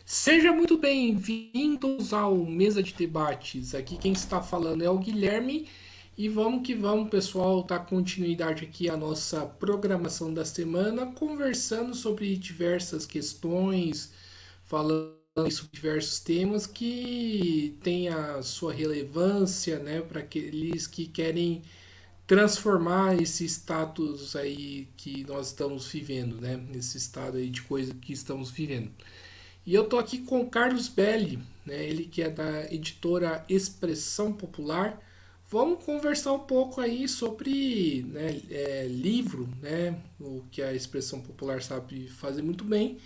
Seja muito bem-vindos ao Mesa de Debates. Aqui quem está falando é o Guilherme e vamos que vamos, pessoal, dar continuidade aqui à nossa programação da semana, conversando sobre diversas questões, falando sobre diversos temas que têm a sua relevância, né, para aqueles que querem transformar esse status aí que nós estamos vivendo, né, nesse estado aí de coisa que estamos vivendo. E eu tô aqui com o Carlos Belli, né? Ele que é da editora Expressão Popular. Vamos conversar um pouco aí sobre, né, livro, né? O que a Expressão Popular sabe fazer muito bem,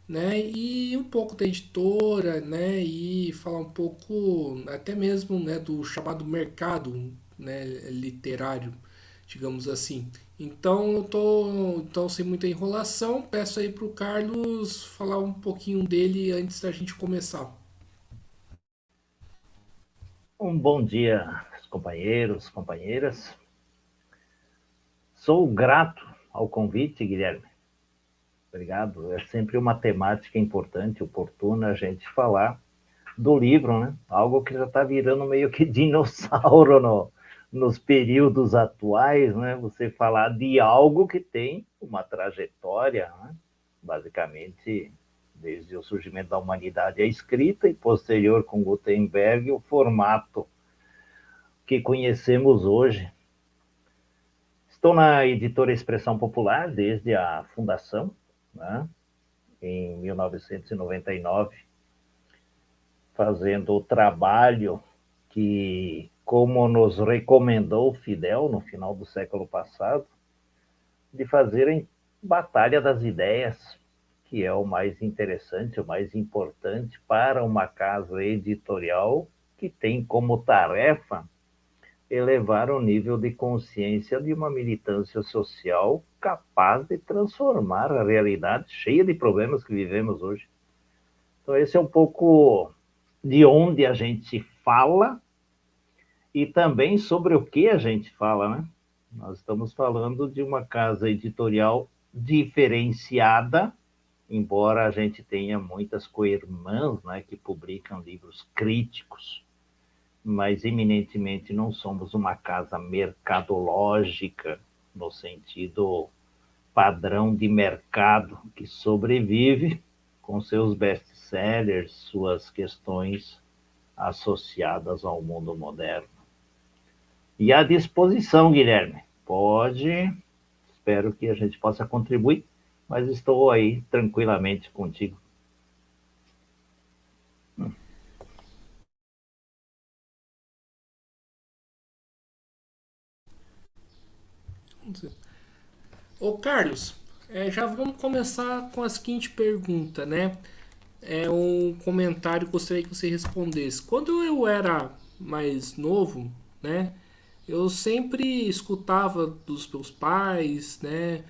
né? E um pouco da editora, né? E falar um pouco até mesmo, né, do chamado mercado, né, literário, digamos assim. Então sem muita enrolação, peço aí pro Carlos falar um pouquinho dele antes da gente começar. Um bom dia, companheiros, companheiras. Sou grato ao convite, Guilherme. Obrigado. É sempre uma temática importante, oportuna a gente falar do livro, né? Algo que já está virando meio que dinossauro nos períodos atuais, né? Você falar de algo que tem uma trajetória, né? Basicamente, desde o surgimento da humanidade, a escrita e posterior com Gutenberg, o formato que conhecemos hoje. Estou na editora Expressão Popular desde a fundação, né, em 1999, fazendo o trabalho que, como nos recomendou Fidel no final do século passado, de fazerem batalha das ideias, que é o mais interessante, o mais importante para uma casa editorial que tem como tarefa elevar o nível de consciência de uma militância social capaz de transformar a realidade cheia de problemas que vivemos hoje. Então, esse é um pouco de onde a gente fala e também sobre o que a gente fala, né? Nós estamos falando de uma casa editorial diferenciada, embora a gente tenha muitas co-irmãs, né, que publicam livros críticos, mas eminentemente não somos uma casa mercadológica, no sentido padrão de mercado, que sobrevive com seus best-sellers, suas questões associadas ao mundo moderno. E à disposição, Guilherme. Pode, espero que a gente possa contribuir, mas estou aí tranquilamente contigo. Ô Carlos, já vamos começar com a seguinte pergunta, né? É um comentário que gostaria que você respondesse. Quando eu era mais novo, né? Eu sempre escutava dos meus pais, né?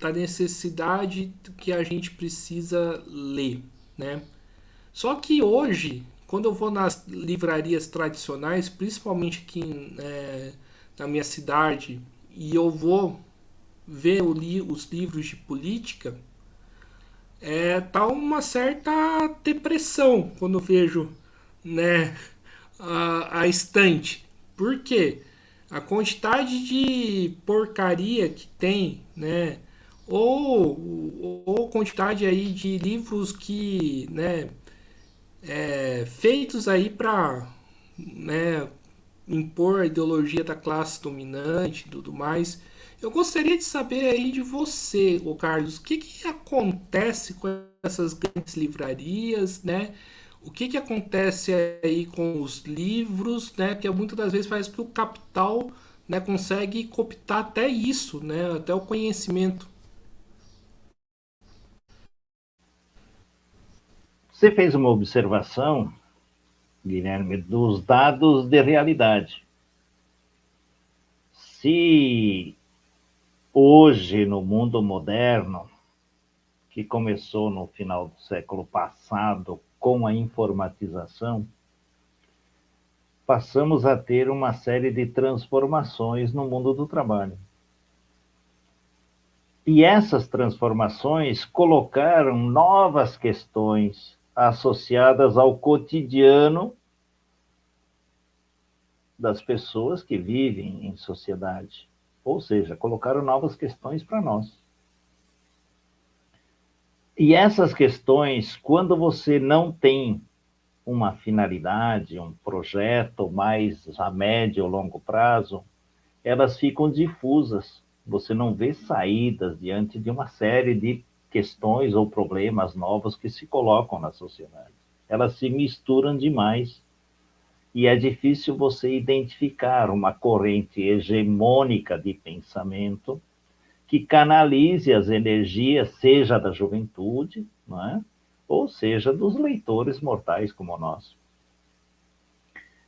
Da necessidade que a gente precisa ler, né? Só que hoje, quando eu vou nas livrarias tradicionais, principalmente aqui na minha cidade, e eu vou ver os livros de política, tá uma certa depressão quando eu vejo, né, a estante. Por quê? A quantidade de porcaria que tem, né? Ou quantidade aí de livros que, né, feitos aí para, né, impor a ideologia da classe dominante e tudo mais. Eu gostaria de saber aí de você, ô Carlos, o que, que acontece com essas grandes livrarias, né? O que, que acontece aí com os livros, né? Que muitas das vezes faz que o capital, né, consegue cooptar até isso, né? Até o conhecimento. Você fez uma observação, Guilherme, dos dados de realidade. Se hoje, no mundo moderno, que começou no final do século passado com a informatização, passamos a ter uma série de transformações no mundo do trabalho. E essas transformações colocaram novas questões associadas ao cotidiano das pessoas que vivem em sociedade. Ou seja, colocaram novas questões para nós. E essas questões, quando você não tem uma finalidade, um projeto mais a médio ou longo prazo, elas ficam difusas. Você não vê saídas diante de uma série de questões ou problemas novos que se colocam na sociedade. Elas se misturam demais e é difícil você identificar uma corrente hegemônica de pensamento que canalize as energias, seja da juventude, não é? Ou seja, dos leitores mortais como nós.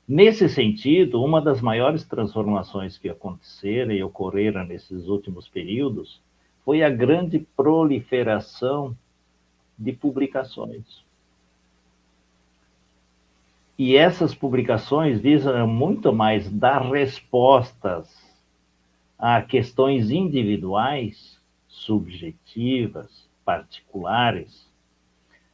Nesse sentido, uma das maiores transformações que aconteceram e ocorreram nesses últimos períodos foi a grande proliferação de publicações. E essas publicações visam muito mais dar respostas a questões individuais, subjetivas, particulares,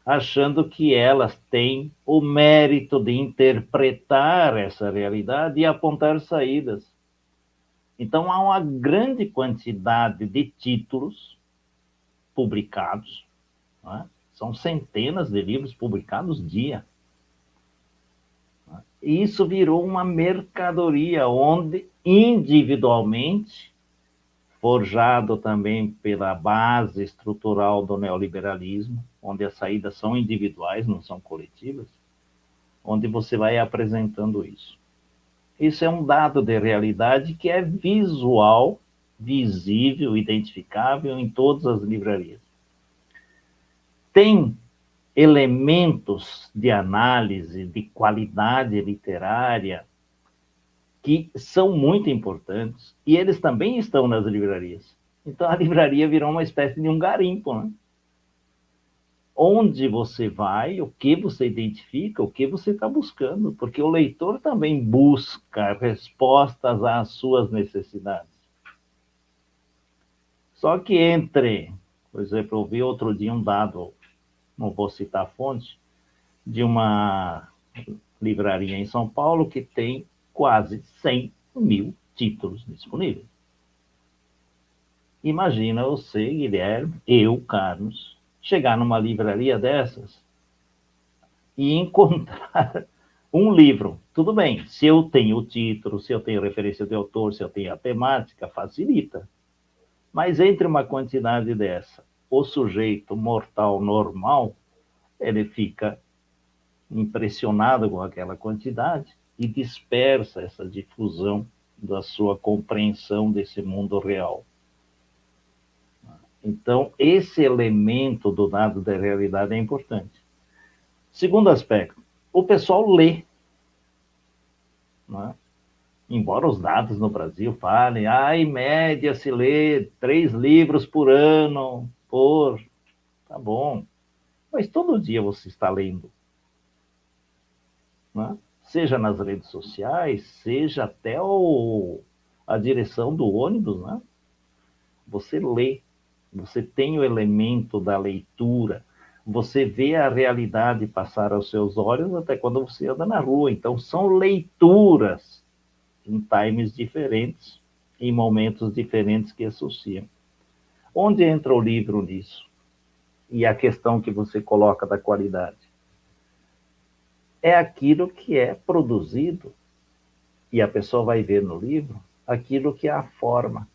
achando que elas têm o mérito de interpretar essa realidade e apontar saídas. Então, há uma grande quantidade de títulos publicados, né? São centenas de livros publicados dia. E isso virou uma mercadoria, onde individualmente, forjado também pela base estrutural do neoliberalismo, onde as saídas são individuais, não são coletivas, onde você vai apresentando isso. Isso é um dado de realidade que é visual, visível, identificável em todas as livrarias. Tem elementos de análise, de qualidade literária, que são muito importantes, e eles também estão nas livrarias. Então, a livraria virou uma espécie de um garimpo, né? Onde você vai, o que você identifica, o que você está buscando, porque o leitor também busca respostas às suas necessidades. Só que por exemplo, eu vi outro dia um dado, não vou citar a fonte, de uma livraria em São Paulo que tem quase 100 mil títulos disponíveis. Imagina você, Guilherme, eu, Carlos, chegar numa livraria dessas e encontrar um livro. Tudo bem, se eu tenho o título, se eu tenho referência de autor, se eu tenho a temática, facilita. Mas entre uma quantidade dessa, o sujeito mortal normal, ele fica impressionado com aquela quantidade e dispersa essa difusão da sua compreensão desse mundo real. Então, esse elemento do dado da realidade é importante. Segundo aspecto, o pessoal lê. Não é? Embora os dados no Brasil falem, em média se lê 3 livros por ano, tá bom. Mas todo dia você está lendo. Não é? Seja nas redes sociais, seja até a direção do ônibus, né? Você lê, você tem o elemento da leitura, você vê a realidade passar aos seus olhos até quando você anda na rua. Então, são leituras em times diferentes, em momentos diferentes que associam. Onde entra o livro nisso? E a questão que você coloca da qualidade? É aquilo que é produzido, e a pessoa vai ver no livro, aquilo que é a forma.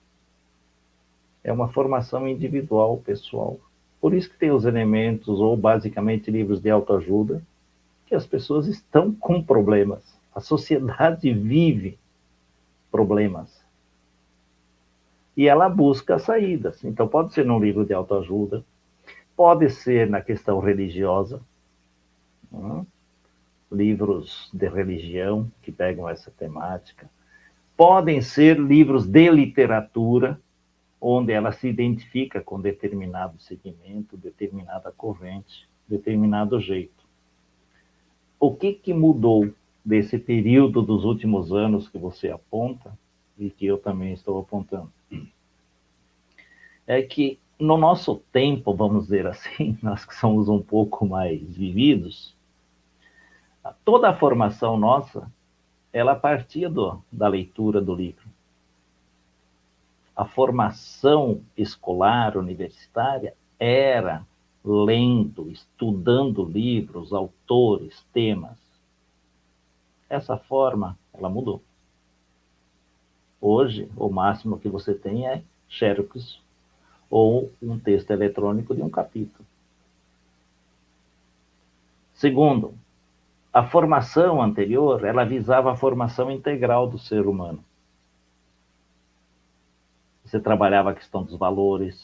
É uma formação individual, pessoal. Por isso que tem os elementos, ou basicamente livros de autoajuda, que as pessoas estão com problemas. A sociedade vive problemas. E ela busca saídas. Então, pode ser num livro de autoajuda, pode ser na questão religiosa, livros de religião que pegam essa temática, podem ser livros de literatura, onde ela se identifica com determinado segmento, determinada corrente, determinado jeito. O que mudou desse período dos últimos anos que você aponta, e que eu também estou apontando? é que no nosso tempo, vamos dizer assim, nós que somos um pouco mais vividos, toda a formação nossa, ela partia da leitura do livro. A formação escolar, universitária, era lendo, estudando livros, autores, temas. Essa forma, ela mudou. Hoje, o máximo que você tem é xerox ou um texto eletrônico de um capítulo. Segundo, a formação anterior, ela visava a formação integral do ser humano. Você trabalhava a questão dos valores,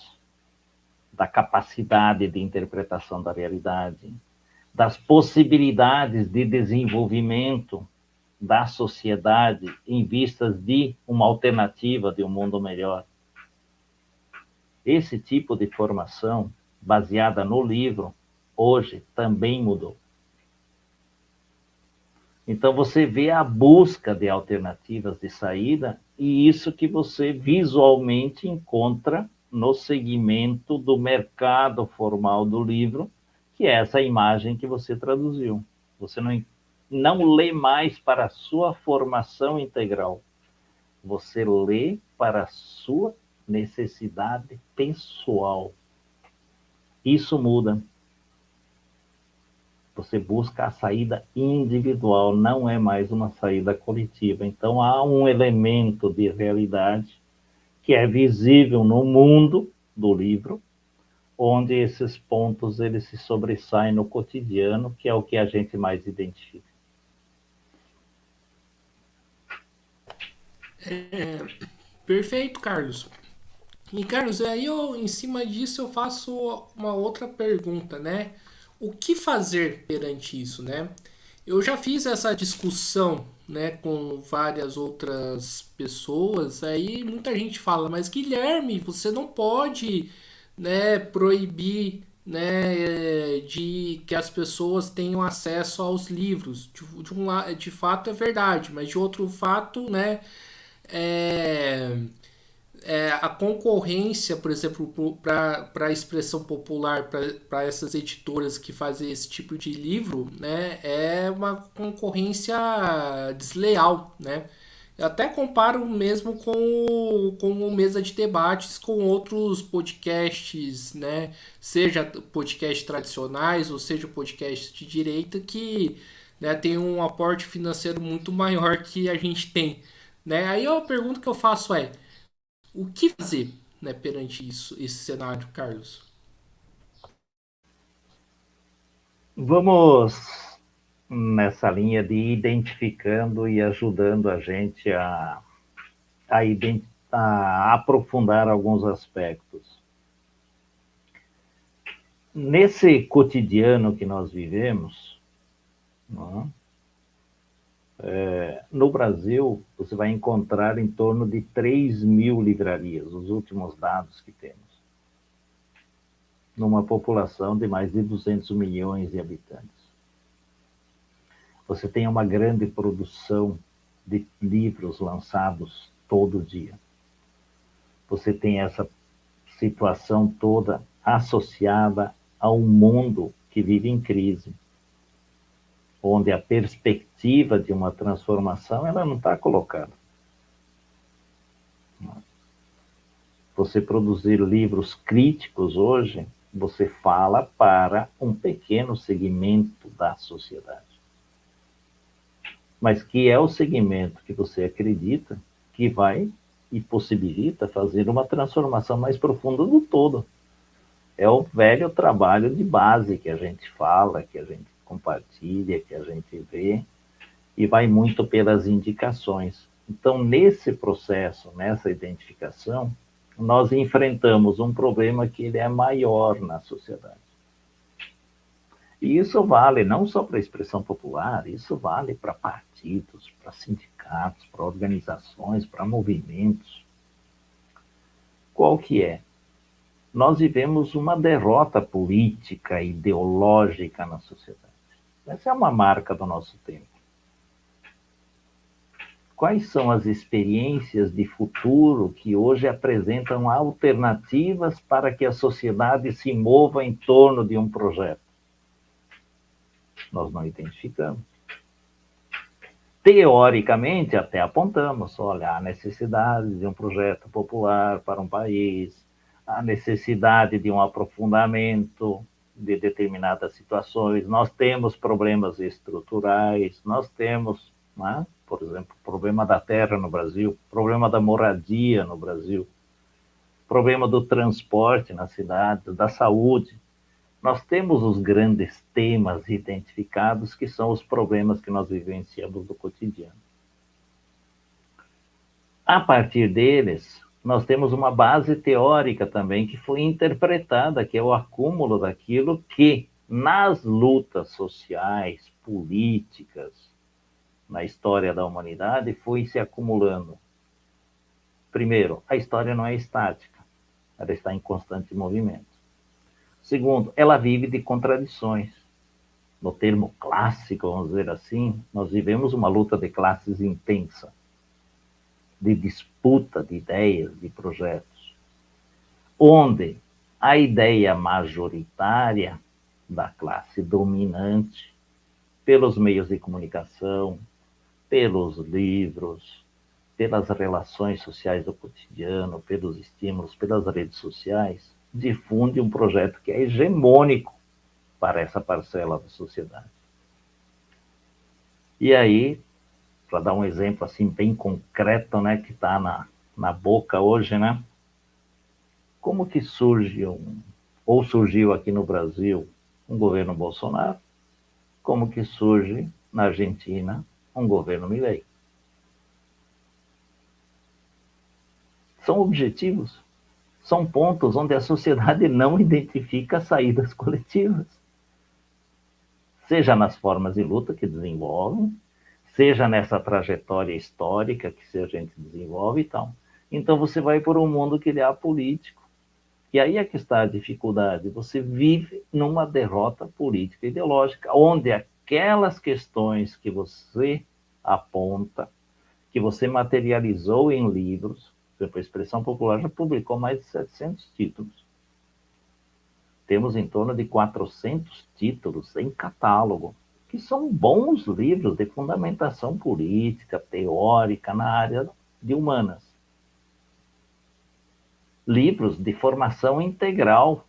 da capacidade de interpretação da realidade, das possibilidades de desenvolvimento da sociedade em vistas de uma alternativa de um mundo melhor. Esse tipo de formação, baseada no livro, hoje também mudou. Então você vê a busca de alternativas de saída e isso que você visualmente encontra no segmento do mercado formal do livro, que é essa imagem que você traduziu. Você não lê mais para a sua formação integral. Você lê para a sua necessidade pessoal. Isso muda. Você busca a saída individual, não é mais uma saída coletiva. Então há um elemento de realidade que é visível no mundo do livro, onde esses pontos eles se sobressaem no cotidiano, que é o que a gente mais identifica. Perfeito, Carlos. E Carlos, aí eu, em cima disso, eu faço uma outra pergunta, né? O que fazer perante isso, né? Eu já fiz essa discussão, né, com várias outras pessoas. Aí muita gente fala, mas Guilherme, você não pode, né, proibir, né, de que as pessoas tenham acesso aos livros. De fato é verdade, mas de outro fato, né, é, a concorrência, por exemplo, para a expressão popular, para essas editoras que fazem esse tipo de livro, né, é uma concorrência desleal, né? Eu até comparo mesmo com o Mesa de Debates com outros podcasts, né? Seja podcasts tradicionais ou seja podcasts de direita que, né, tem um aporte financeiro muito maior que a gente tem, né? Aí a pergunta que eu faço é: o que fazer, né, perante isso, esse cenário, Carlos? Vamos nessa linha de identificando e ajudando a gente a aprofundar alguns aspectos. Nesse cotidiano que nós vivemos, no Brasil, você vai encontrar em torno de 3.000 livrarias, os últimos dados que temos, numa população de mais de 200 milhões de habitantes. Você tem uma grande produção de livros lançados todo dia. Você tem essa situação toda associada a um mundo que vive em crise, onde a perspectiva de uma transformação ela não está colocada. Você produzir livros críticos hoje, você fala para um pequeno segmento da sociedade. Mas que é o segmento que você acredita que vai e possibilita fazer uma transformação mais profunda do todo. É o velho trabalho de base que a gente fala, que a gente compartilha, que a gente vê, e vai muito pelas indicações. Então, nesse processo, nessa identificação, nós enfrentamos um problema que ele é maior na sociedade. E isso vale não só para a expressão popular, isso vale para partidos, para sindicatos, para organizações, para movimentos. Qual que é? Nós vivemos uma derrota política, ideológica na sociedade. Essa é uma marca do nosso tempo. quais são as experiências de futuro que hoje apresentam alternativas para que a sociedade se mova em torno de um projeto? Nós não identificamos. Teoricamente, até apontamos, olha, a necessidade de um projeto popular para um país, a necessidade de um aprofundamento de determinadas situações, nós temos problemas estruturais, nós temos, né, por exemplo, problema da terra no Brasil, problema da moradia no Brasil, problema do transporte na cidade, da saúde. Nós temos os grandes temas identificados, que são os problemas que nós vivenciamos no cotidiano. A partir deles, nós temos uma base teórica também que foi interpretada, que é o acúmulo daquilo que, nas lutas sociais, políticas, na história da humanidade, foi se acumulando. Primeiro, a história não é estática, ela está em constante movimento. Segundo, ela vive de contradições. No termo clássico, vamos dizer assim, nós vivemos uma luta de classes intensa, de disputa de ideias, de projetos, onde a ideia majoritária da classe dominante, pelos meios de comunicação, pelos livros, pelas relações sociais do cotidiano, pelos estímulos, pelas redes sociais, difunde um projeto que é hegemônico para essa parcela da sociedade. E aí, para dar um exemplo assim bem concreto, né, que está na boca hoje, né? Como que surge ou surgiu aqui no Brasil um governo Bolsonaro? Como que surge na Argentina um governo Milei? São objetivos, são pontos onde a sociedade não identifica saídas coletivas. Seja nas formas de luta que desenvolvem, seja nessa trajetória histórica que a gente desenvolve e tal. Então você vai por um mundo que ele é apolítico. E aí é que está a dificuldade. Você vive numa derrota política ideológica, onde aquelas questões que você aponta, que você materializou em livros, por exemplo, a Expressão Popular já publicou mais de 700 títulos. Temos em torno de 400 títulos em catálogo, que são bons livros de fundamentação política, teórica, na área de humanas. Livros de formação integral,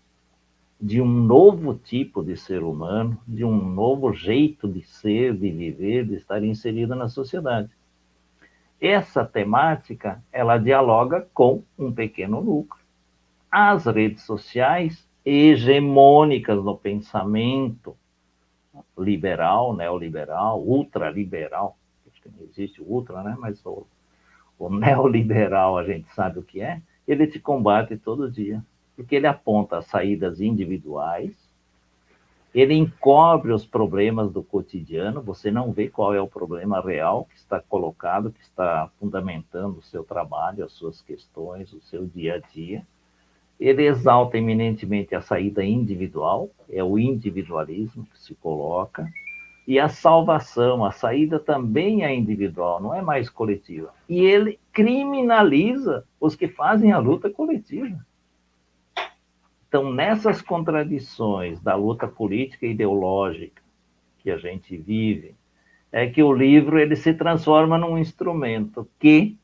de um novo tipo de ser humano, de um novo jeito de ser, de viver, de estar inserido na sociedade. Essa temática, ela dialoga com um pequeno núcleo. As redes sociais, hegemônicas no pensamento liberal, neoliberal, ultraliberal, acho que não existe o ultra, né? Mas o neoliberal, a gente sabe o que é, ele te combate todo dia, porque ele aponta as saídas individuais, ele encobre os problemas do cotidiano, você não vê qual é o problema real que está colocado, que está fundamentando o seu trabalho, as suas questões, o seu dia a dia. Ele exalta eminentemente a saída individual, é o individualismo que se coloca, e a salvação, a saída também é individual, não é mais coletiva. E ele criminaliza os que fazem a luta coletiva. Então, nessas contradições da luta política e ideológica que a gente vive, é que o livro ele se transforma num instrumento que,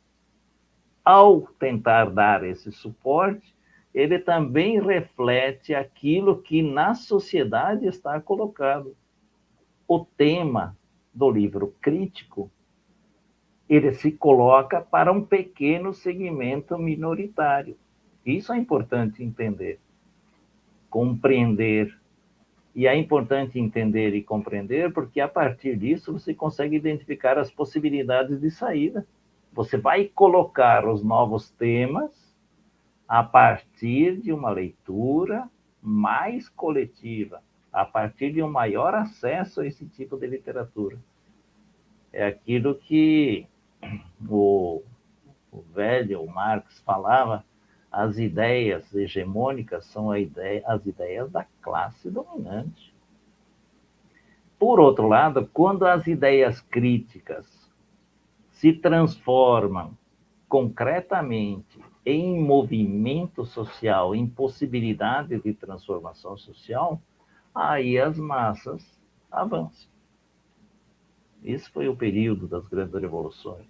ao tentar dar esse suporte, ele também reflete aquilo que na sociedade está colocado. O tema do livro crítico, ele se coloca para um pequeno segmento minoritário. Isso é importante entender, compreender. E é importante entender e compreender, porque a partir disso você consegue identificar as possibilidades de saída. Você vai colocar os novos temas a partir de uma leitura mais coletiva, a partir de um maior acesso a esse tipo de literatura. É aquilo que o velho Marx falava, as ideias hegemônicas são as ideias da classe dominante. Por outro lado, quando as ideias críticas se transformam concretamente em movimento social, em possibilidade de transformação social, aí as massas avançam. Esse foi o período das grandes revoluções.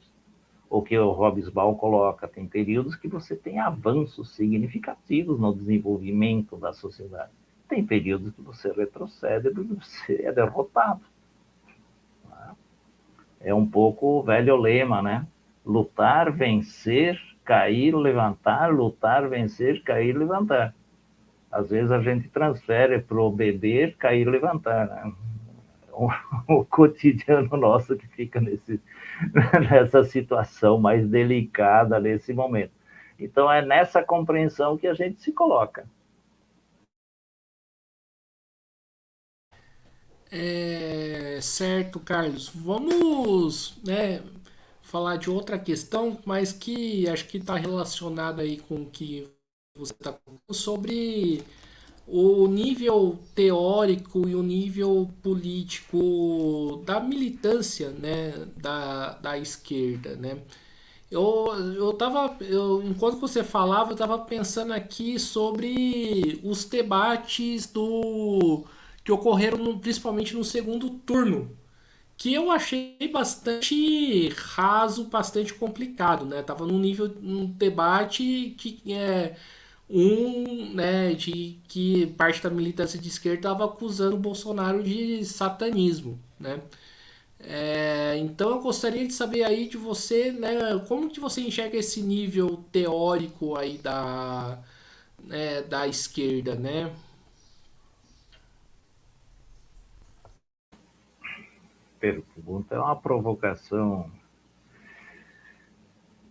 O que o Hobsbawm coloca, tem períodos que você tem avanços significativos no desenvolvimento da sociedade. Tem períodos que você retrocede porque você é derrotado. É um pouco o velho lema, né? Lutar, vencer, cair, levantar, lutar, vencer, cair, levantar. Às vezes a gente transfere para o beber, cair, levantar, né? O cotidiano nosso que fica nessa situação mais delicada nesse momento. Então é nessa compreensão que a gente se coloca. Certo, Carlos. Vamos, né, falar de outra questão, mas que acho que está relacionada aí com o que você está falando sobre o nível teórico e o nível político da militância, né, da esquerda, né? Enquanto você falava, eu tava pensando aqui sobre os debates que ocorreram principalmente no segundo turno, que eu achei bastante raso, bastante complicado, né? Tava num nível, um debate que né, de que parte da militância de esquerda estava acusando o Bolsonaro de satanismo, né? Então eu gostaria de saber aí de você, né, como que você enxerga esse nível teórico aí da esquerda, né? Pergunta é uma provocação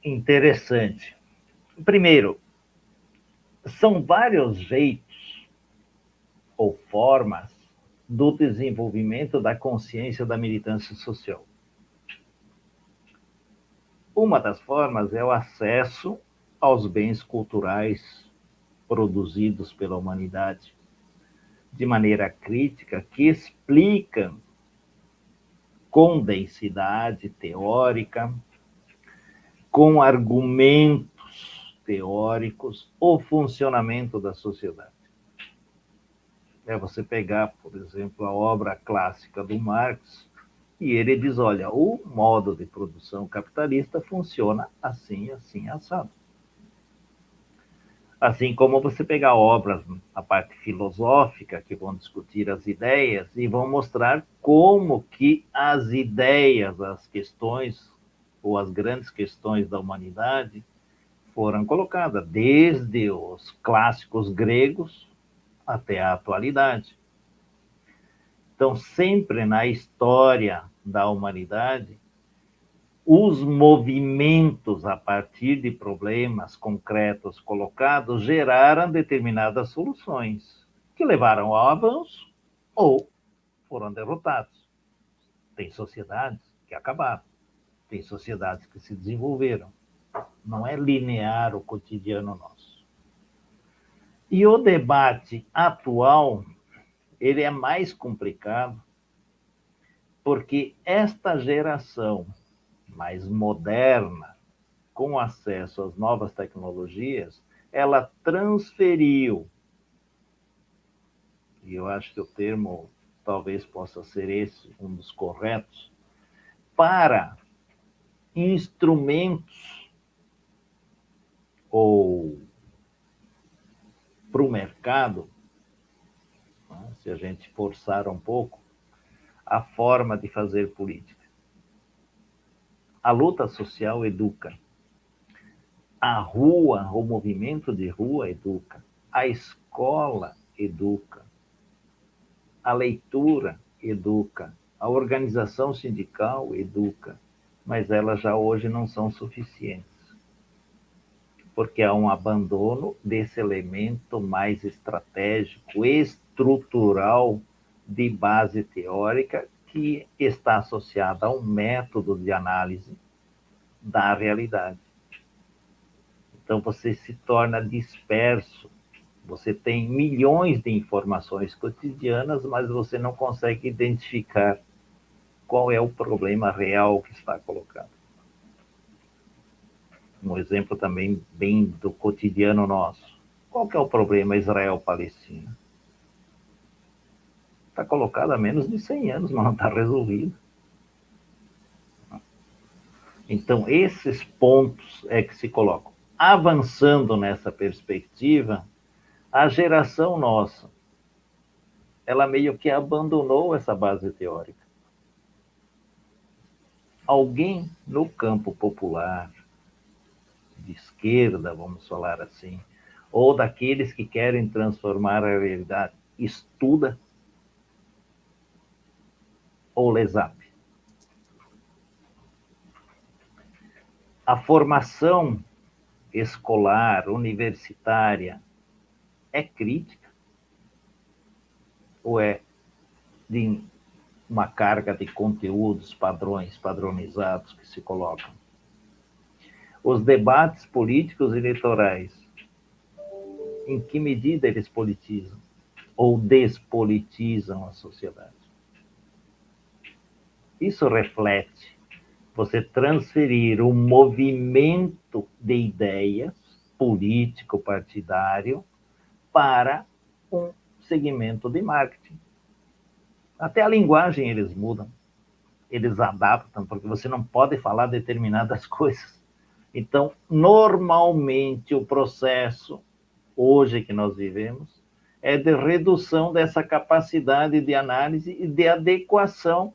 interessante. Primeiro, são vários jeitos ou formas do desenvolvimento da consciência da militância social. Uma das formas é o acesso aos bens culturais produzidos pela humanidade de maneira crítica, que explicam com densidade teórica, com argumentos teóricos, o funcionamento da sociedade. É você pegar, por exemplo, a obra clássica do Marx, e ele diz, olha, o modo de produção capitalista funciona assim, assim, assado. Assim como você pegar obras, a parte filosófica, que vão discutir as ideias e vão mostrar como que as ideias, as questões, ou as grandes questões da humanidade foram colocadas, desde os clássicos gregos até a atualidade. Então, sempre na história da humanidade, os movimentos a partir de problemas concretos colocados geraram determinadas soluções que levaram ao avanço ou foram derrotados. Tem sociedades que acabaram, tem sociedades que se desenvolveram. Não é linear o cotidiano nosso. E o debate atual, ele é mais complicado porque esta geração mais moderna, com acesso às novas tecnologias, ela transferiu, e eu acho que o termo talvez possa ser esse, um dos corretos, para instrumentos ou para o mercado, né, se a gente forçar um pouco, a forma de fazer política. A luta social educa. A rua, o movimento de rua educa. A escola educa. A leitura educa. A organização sindical educa. Mas elas já hoje não são suficientes. Porque há um abandono desse elemento mais estratégico, estrutural, de base teórica, que está associada a um método de análise da realidade. Então, você se torna disperso. Você tem milhões de informações cotidianas, mas você não consegue identificar qual é o problema real que está colocado. Um exemplo também bem do cotidiano nosso. Qual que é o problema Israel-Palestina? Está colocado há menos de 100 anos, mas não está resolvido. Então, esses pontos é que se colocam. Avançando nessa perspectiva, a geração nossa, ela meio que abandonou essa base teórica. Alguém no campo popular, de esquerda, vamos falar assim, ou daqueles que querem transformar a realidade, estuda ou lesap. A formação escolar, universitária, é crítica ou é de uma carga de conteúdos, padrões, padronizados que se colocam? Os debates políticos e eleitorais, em que medida eles politizam ou despolitizam a sociedade? Isso reflete você transferir um movimento de ideias político partidário para um segmento de marketing. Até a linguagem eles mudam, eles adaptam, porque você não pode falar determinadas coisas. Então, normalmente, o processo, hoje que nós vivemos, é de redução dessa capacidade de análise e de adequação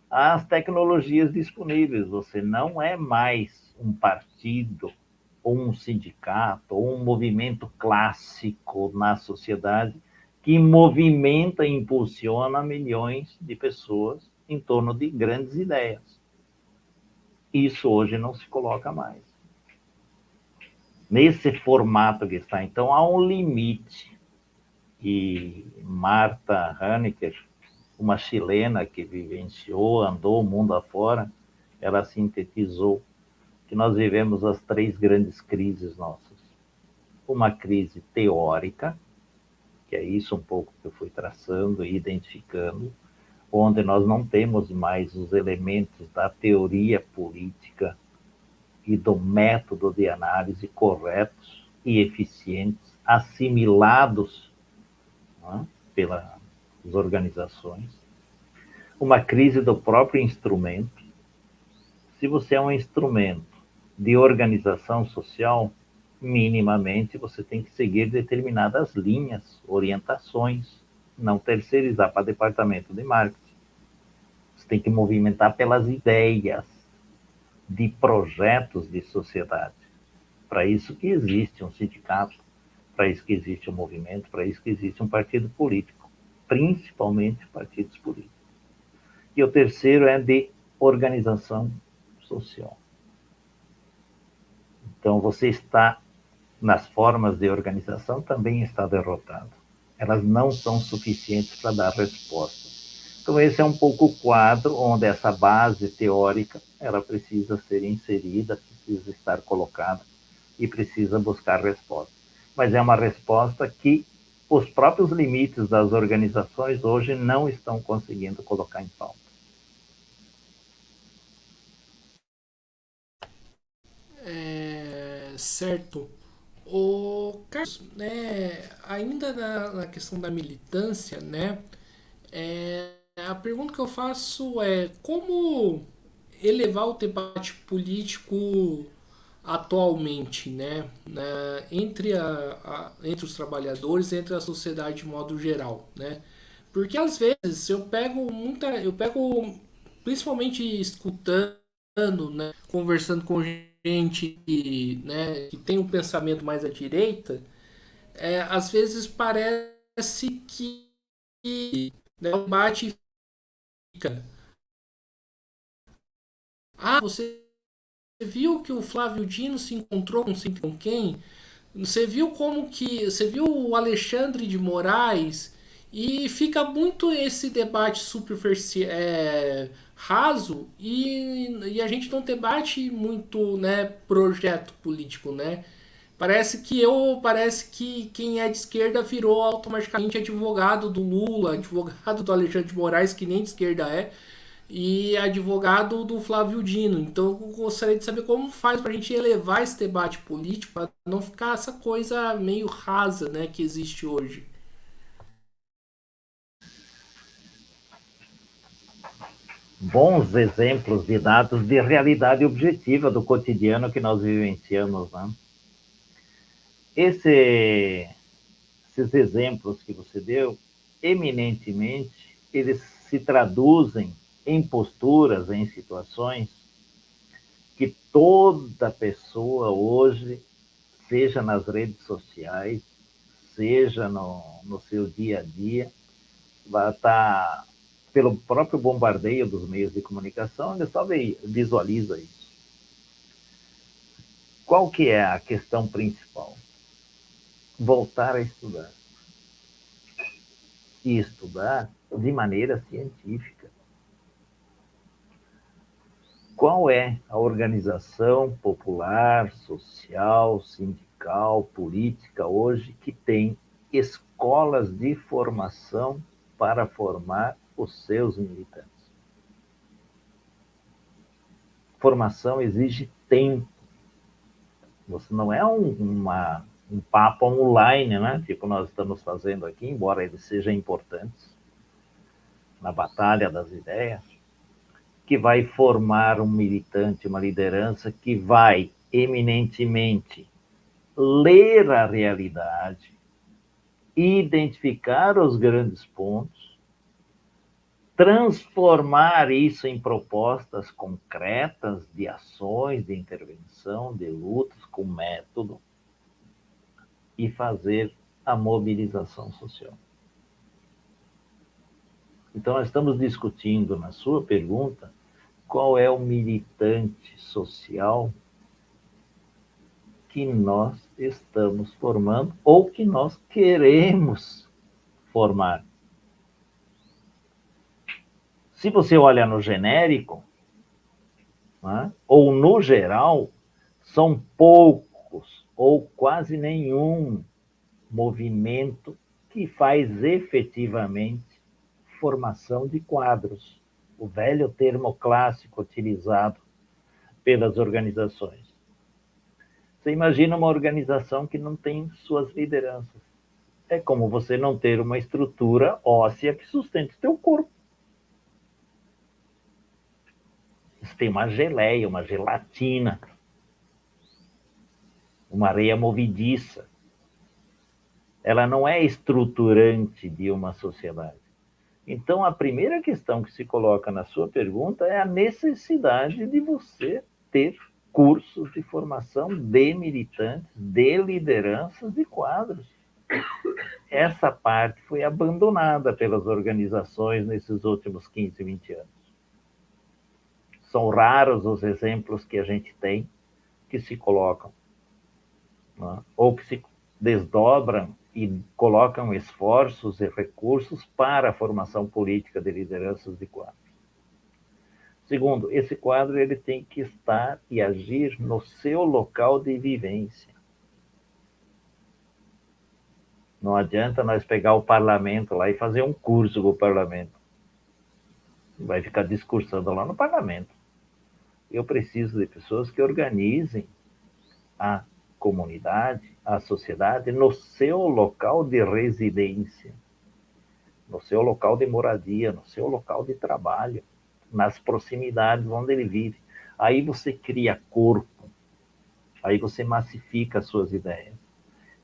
às tecnologias disponíveis. Você não é mais um partido, ou um sindicato, ou um movimento clássico na sociedade que movimenta e impulsiona milhões de pessoas em torno de grandes ideias. Isso hoje não se coloca mais. Nesse formato que está, então, há um limite. E Marta Honecker, uma chilena que vivenciou, andou o mundo afora, ela sintetizou que nós vivemos as 3 grandes crises nossas. Uma crise teórica, que é isso um pouco que eu fui traçando e identificando, onde nós não temos mais os elementos da teoria política e do método de análise corretos e eficientes, assimilados, né, pelas organizações. Uma crise do próprio instrumento. Se você é um instrumento de organização social, minimamente você tem que seguir determinadas linhas, orientações, não terceirizar para departamento de marketing. Você tem que movimentar pelas ideias de projetos de sociedade. Para isso que existe um sindicato, para isso que existe um movimento, para isso que existe um partido político, principalmente partidos políticos. E o terceiro é de organização social. Então, você está nas formas de organização, também está derrotado. Elas não são suficientes para dar resposta. Então, esse é um pouco o quadro onde essa base teórica ela precisa ser inserida, precisa estar colocada e precisa buscar resposta. Mas é uma resposta que os próprios limites das organizações hoje não estão conseguindo colocar em pauta. Certo. O Carlos, né, ainda na questão da militância, né, a pergunta que eu faço é como elevar o debate político atualmente, entre, entre os trabalhadores, entre a sociedade de modo geral, né? Porque às vezes eu pego principalmente escutando, né, conversando com gente que tem um pensamento mais à direita, às vezes parece que, né, o debate fica. Ah, você viu que o Flávio Dino se encontrou com sei com quem? Você viu como que. Você viu o Alexandre de Moraes? E fica muito esse debate superficial, raso e a gente não debate muito, né, projeto político, né? Parece que quem é de esquerda virou automaticamente advogado do Lula, advogado do Alexandre de Moraes, que nem de esquerda é. e advogado do Flávio Dino. Então eu gostaria de saber como faz para a gente elevar esse debate político para não ficar essa coisa meio rasa, né, que existe hoje. Bons exemplos de dados de realidade objetiva do cotidiano que nós vivenciamos, né? Esses exemplos que você deu, eminentemente, eles se traduzem em posturas, em situações que toda pessoa hoje, seja nas redes sociais, seja no seu dia a dia, vai estar, pelo próprio bombardeio dos meios de comunicação, ele só visualiza isso. Qual que é a questão principal? Voltar a estudar. E estudar de maneira científica. Qual é a organização popular, social, sindical, política hoje que tem escolas de formação para formar os seus militantes? Formação exige tempo. Você não é um papo online, né? Tipo nós estamos fazendo aqui, embora eles sejam importantes na batalha das ideias, que vai formar um militante, uma liderança que vai eminentemente ler a realidade, identificar os grandes pontos, transformar isso em propostas concretas de ações, de intervenção, de lutas com método e fazer a mobilização social. Então, nós estamos discutindo, na sua pergunta, qual é o militante social que nós estamos formando ou que nós queremos formar. Se você olha no genérico, né, ou no geral, são poucos ou quase nenhum movimento que faz efetivamente formação de quadros. O velho termo clássico utilizado pelas organizações. Você imagina uma organização que não tem suas lideranças. É como você não ter uma estrutura óssea que sustente o teu corpo. Você tem uma geleia, uma gelatina, uma areia movediça. Ela não é estruturante de uma sociedade. Então, a primeira questão que se coloca na sua pergunta é a necessidade de você ter cursos de formação de militantes, de lideranças, de quadros. Essa parte foi abandonada pelas organizações nesses últimos 15, 20 anos. São raros os exemplos que a gente tem que se colocam, né? Ou que se desdobram e colocam esforços e recursos para a formação política de lideranças de quadros. Segundo, esse quadro ele tem que estar e agir no seu local de vivência. Não adianta nós pegar o parlamento lá e fazer um curso com o parlamento. Vai ficar discursando lá no parlamento. Eu preciso de pessoas que organizem a comunidade, a sociedade, no seu local de residência, no seu local de moradia, no seu local de trabalho, nas proximidades onde ele vive. Aí você cria corpo, aí você massifica as suas ideias.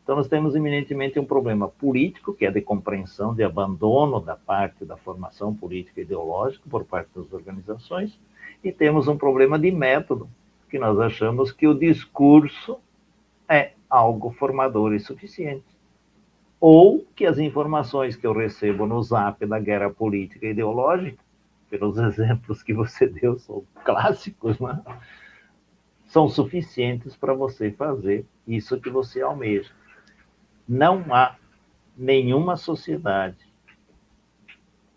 Então, nós temos eminentemente um problema político, que é de compreensão, de abandono da parte da formação política e ideológica por parte das organizações, e temos um problema de método, que nós achamos que o discurso é algo formador e suficiente. Ou que as informações que eu recebo no zap da guerra política e ideológica, pelos exemplos que você deu, são clássicos, né? São suficientes para você fazer isso que você almeja. Não há nenhuma sociedade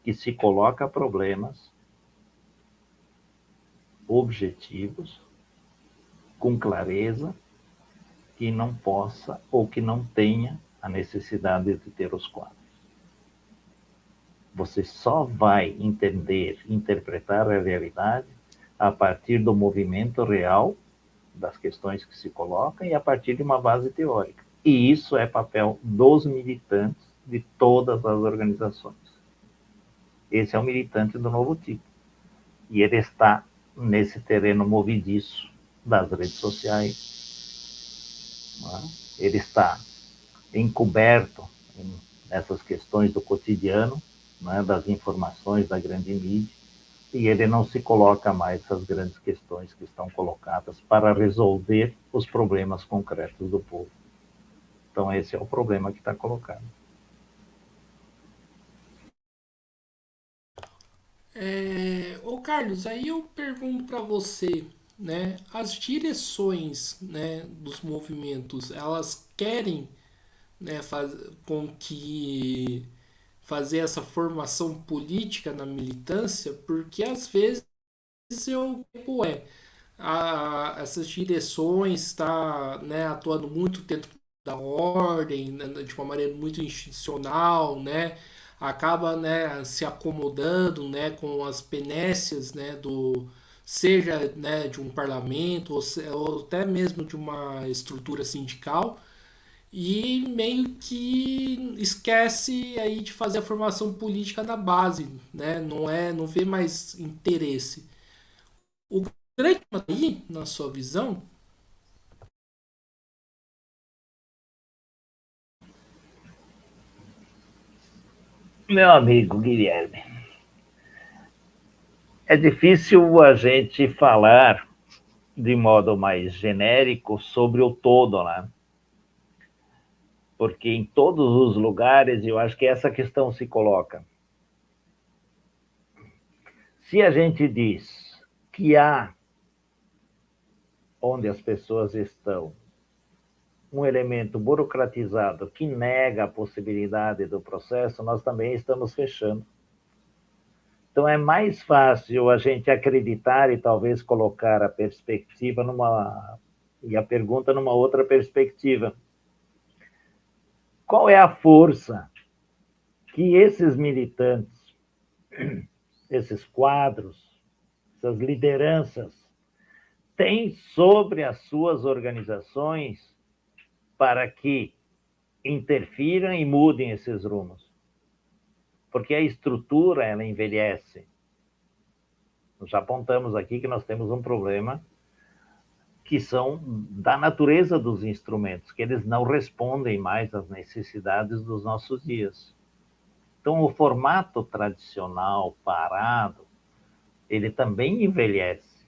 que se coloca problemas objetivos, com clareza, que não possa ou que não tenha a necessidade de ter os quadros. Você só vai entender, interpretar a realidade a partir do movimento real das questões que se colocam e a partir de uma base teórica. E isso é papel dos militantes de todas as organizações. Esse é o militante do novo tipo. E ele está nesse terreno movediço das redes sociais. Ele está encoberto nessas questões do cotidiano, das informações da grande mídia, e ele não se coloca mais essas grandes questões que estão colocadas para resolver os problemas concretos do povo. Então, esse é o problema que está colocado. Ô Carlos, aí eu pergunto para você, né? As direções, né, dos movimentos, elas querem, né, com que fazer essa formação política na militância, porque às vezes eu, essas direções está, né, atuando muito dentro da ordem, né, de uma maneira muito institucional, né, acaba, né, se acomodando, né, com as benécias, né, do seja, né, de um parlamento ou até mesmo de uma estrutura sindical e meio que esquece aí de fazer a formação política na base, né? Não vê mais interesse. O grande problema aí, na sua visão, Meu amigo Guilherme, é difícil a gente falar de modo mais genérico sobre o todo, né? Porque em todos os lugares eu acho que essa questão se coloca. Se a gente diz que há, onde as pessoas estão, um elemento burocratizado que nega a possibilidade do processo, nós também estamos fechando. Então é mais fácil a gente acreditar e talvez colocar a perspectiva e a pergunta numa outra perspectiva. Qual é a força que esses militantes, esses quadros, essas lideranças têm sobre as suas organizações para que interfiram e mudem esses rumos? Porque a estrutura, ela envelhece. Nós já apontamos aqui que nós temos um problema que são da natureza dos instrumentos, que eles não respondem mais às necessidades dos nossos dias. Então, o formato tradicional, parado, ele também envelhece.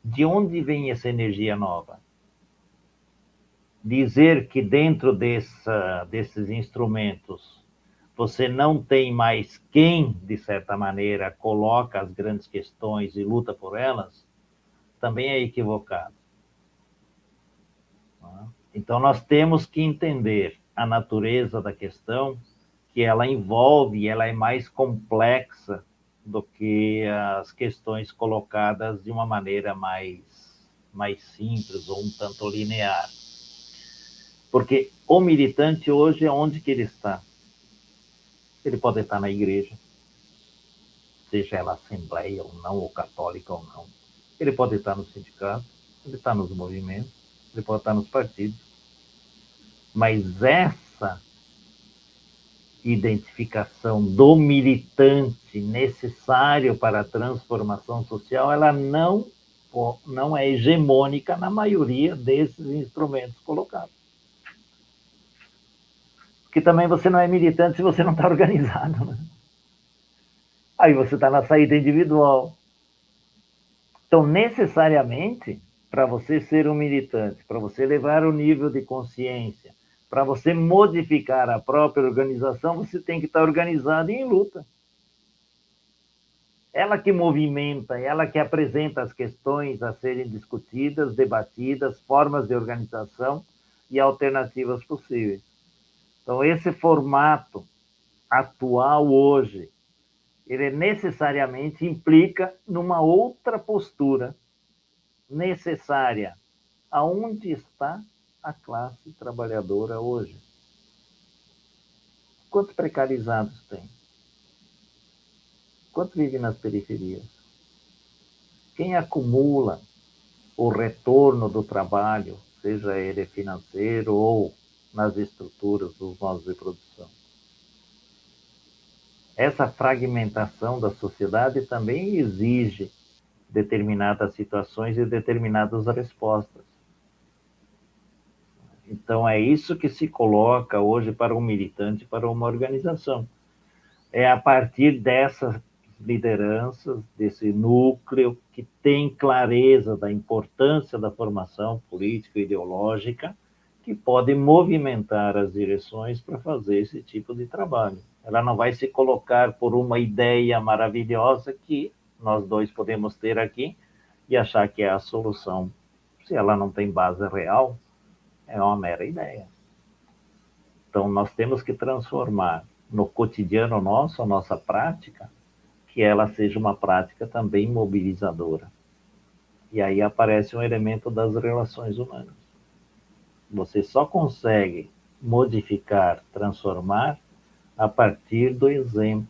De onde vem essa energia nova? Dizer que dentro desses instrumentos você não tem mais quem, de certa maneira, coloca as grandes questões e luta por elas, também é equivocado. Então, nós temos que entender a natureza da questão, que ela envolve e ela é mais complexa do que as questões colocadas de uma maneira mais simples ou um tanto linear. Porque o militante hoje é onde que ele está? Ele pode estar na igreja, seja ela assembleia ou não, ou católica ou não. Ele pode estar no sindicato, ele está nos movimentos, ele pode estar nos partidos. Mas essa identificação do militante necessário para a transformação social, ela não é hegemônica na maioria desses instrumentos colocados. Porque também você não é militante se você não está organizado, né? Aí você está na saída individual. Então, necessariamente, para você ser um militante, para você levar o nível de consciência, para você modificar a própria organização, você tem que estar organizado e em luta. Ela que movimenta, ela que apresenta as questões a serem discutidas, debatidas, formas de organização e alternativas possíveis. Então, esse formato atual hoje, ele necessariamente implica numa outra postura necessária. Aonde está a classe trabalhadora hoje? Quantos precarizados tem? Quanto vive nas periferias? Quem acumula o retorno do trabalho, seja ele financeiro ou nas estruturas dos modos de produção? Essa fragmentação da sociedade também exige determinadas situações e determinadas respostas. Então, é isso que se coloca hoje para um militante, para uma organização. É a partir dessas lideranças, desse núcleo que tem clareza da importância da formação política e ideológica, que pode movimentar as direções para fazer esse tipo de trabalho. Ela não vai se colocar por uma ideia maravilhosa que nós dois podemos ter aqui e achar que é a solução. Se ela não tem base real, é uma mera ideia. Então, nós temos que transformar no cotidiano nosso, a nossa prática, que ela seja uma prática também mobilizadora. E aí aparece um elemento das relações humanas. Você só consegue modificar, transformar a partir do exemplo,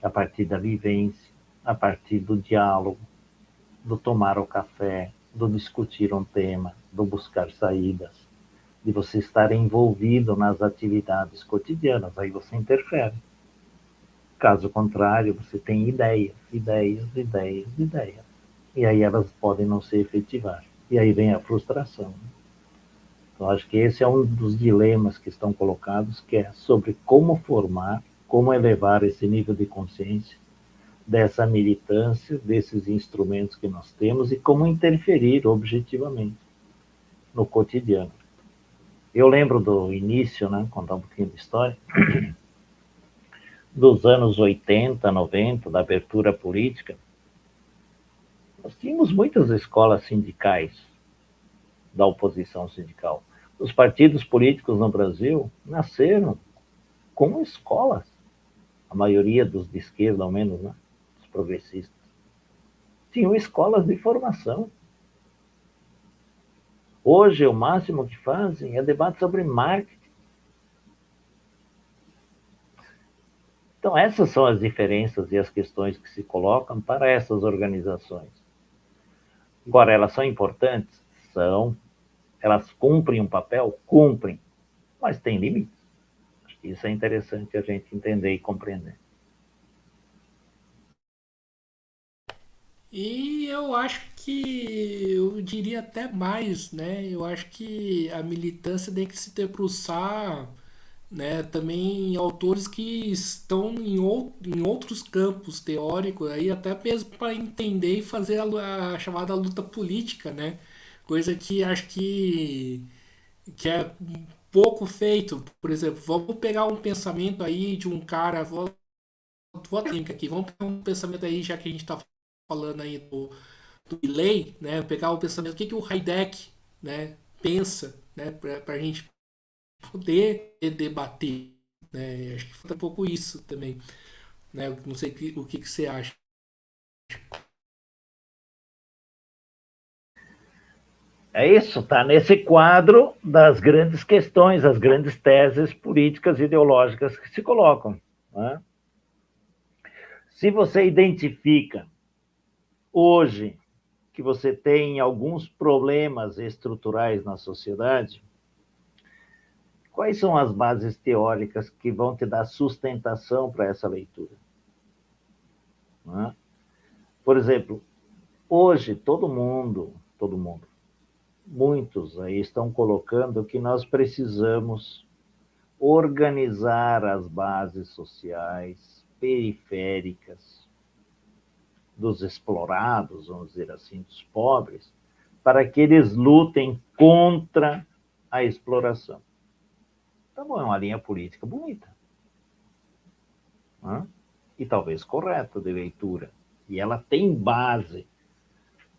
a partir da vivência, a partir do diálogo, do tomar o café, do discutir um tema, do buscar saídas, de você estar envolvido nas atividades cotidianas, aí você interfere. Caso contrário, você tem ideias, ideias, ideias, ideias. E aí elas podem não se efetivar. E aí vem a frustração. Então, acho que esse é um dos dilemas que estão colocados, que é sobre como formar, como elevar esse nível de consciência dessa militância, desses instrumentos que nós temos e como interferir objetivamente no cotidiano. Eu lembro do início, né, contar um pouquinho de história, dos anos 80, 90, da abertura política. Nós tínhamos muitas escolas sindicais da oposição sindical. Os partidos políticos no Brasil nasceram com escolas, a maioria dos de esquerda, ao menos, né? Os progressistas. Tinham escolas de formação. Hoje, o máximo que fazem é debate sobre marketing. Então, essas são as diferenças e as questões que se colocam para essas organizações. Agora, elas são importantes? São. Elas cumprem um papel? Cumprem. Mas tem limites. Acho que isso é interessante a gente entender e compreender. E eu acho que eu diria até mais, né? Eu acho que a militância tem que se debruçar, né, também em autores que estão em outros campos teóricos, aí até mesmo para entender e fazer a chamada luta política, né? Coisa que acho que é pouco feito. Por exemplo, vamos pegar um pensamento aí de um cara, vou link aqui, vamos pegar um pensamento aí, já que a gente está falando aí do Milley, né? Pegar o pensamento, o que, que o Hayek, né, pensa, né, para a gente poder debater, né? Acho que falta um pouco isso também, né? Não sei o que você acha. É isso, está nesse quadro das grandes questões, as grandes teses políticas e ideológicas que se colocam. Né? Se você identifica hoje que você tem alguns problemas estruturais na sociedade, quais são as bases teóricas que vão te dar sustentação para essa leitura? Né? Por exemplo, hoje todo mundo, muitos aí estão colocando que nós precisamos organizar as bases sociais periféricas dos explorados, vamos dizer assim, dos pobres, para que eles lutem contra a exploração. Então, é uma linha política bonita, né? E talvez correta de leitura. E ela tem base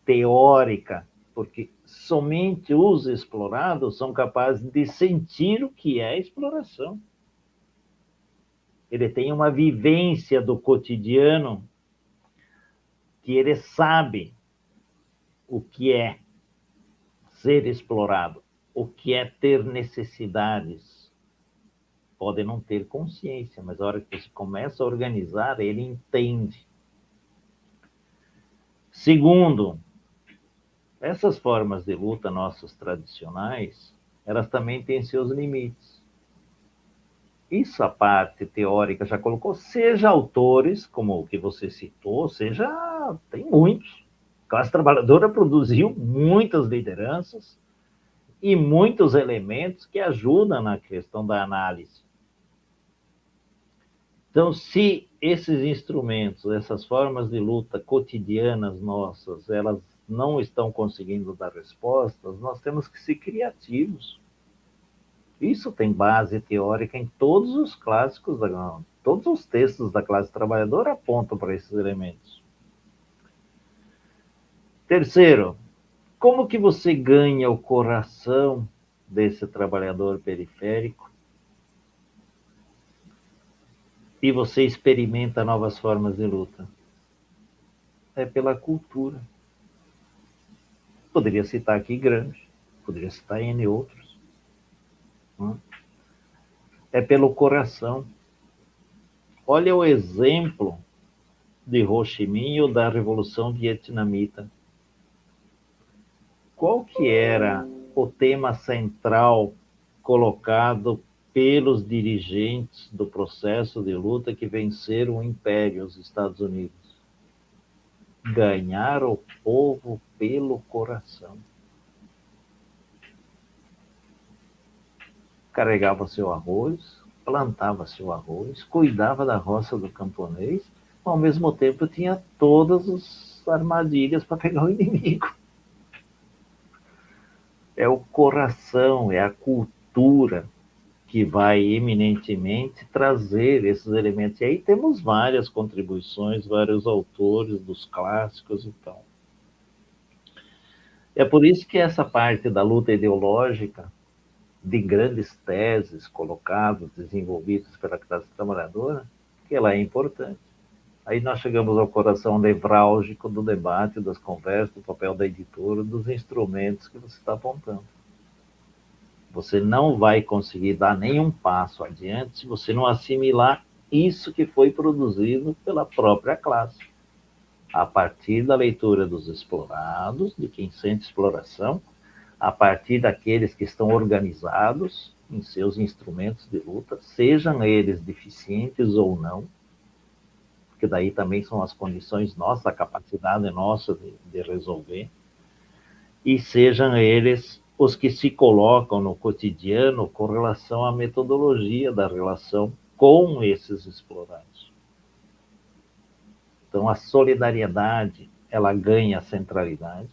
teórica, porque somente os explorados são capazes de sentir o que é exploração. Ele tem uma vivência do cotidiano que ele sabe o que é ser explorado, o que é ter necessidades, pode não ter consciência, mas a hora que você começa a organizar, ele entende. Segundo, essas formas de luta nossas tradicionais, elas também têm seus limites. Isso a parte teórica já colocou, seja autores, como o que você citou, seja, tem muitos. A classe trabalhadora produziu muitas lideranças e muitos elementos que ajudam na questão da análise. Então, se esses instrumentos, essas formas de luta cotidianas nossas, elas não estão conseguindo dar respostas, nós temos que ser criativos. Isso tem base teórica em todos os clássicos, todos os textos da classe trabalhadora apontam para esses elementos. Terceiro, como que você ganha o coração desse trabalhador periférico e você experimenta novas formas de luta? É pela cultura. Poderia citar aqui Gramsci, poderia citar N outros. É pelo coração. Olha o exemplo de Ho Chi Minh ou da Revolução Vietnamita. Qual que era o tema central colocado pelos dirigentes do processo de luta que venceram o Império, os Estados Unidos? Ganhar o povo pelo coração. Carregava seu arroz, plantava seu arroz, cuidava da roça do camponês, ao mesmo tempo tinha todas as armadilhas para pegar o inimigo. É o coração, é a cultura que vai eminentemente trazer esses elementos. E aí temos várias contribuições, vários autores dos clássicos e tal. É por isso que essa parte da luta ideológica, de grandes teses colocadas, desenvolvidas pela classe trabalhadora, que ela é importante. Aí nós chegamos ao coração nevrálgico do debate, das conversas, do papel da editora, dos instrumentos que você está apontando. Você não vai conseguir dar nenhum passo adiante se você não assimilar isso que foi produzido pela própria classe, a partir da leitura dos explorados, de quem sente exploração, a partir daqueles que estão organizados em seus instrumentos de luta, sejam eles deficientes ou não, porque daí também são as condições nossas, a capacidade nossa de resolver, e sejam eles os que se colocam no cotidiano com relação à metodologia da relação com esses explorados. Então, a solidariedade, ela ganha centralidade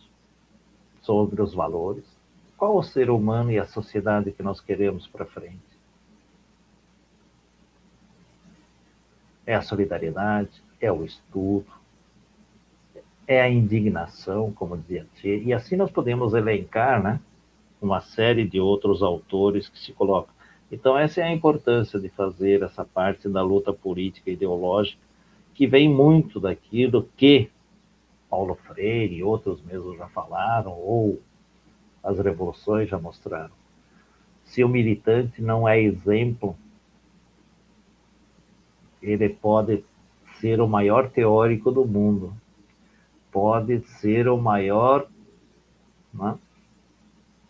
sobre os valores. Qual o ser humano e a sociedade que nós queremos para frente? É a solidariedade, é o estudo, é a indignação, como dizia Tchê, e assim nós podemos elencar, né, uma série de outros autores que se colocam. Então, essa é a importância de fazer essa parte da luta política e ideológica, que vem muito daquilo que Paulo Freire e outros mesmos já falaram, ou as revoluções já mostraram. Se o militante não é exemplo, ele pode ser o maior teórico do mundo, pode ser o maior, né?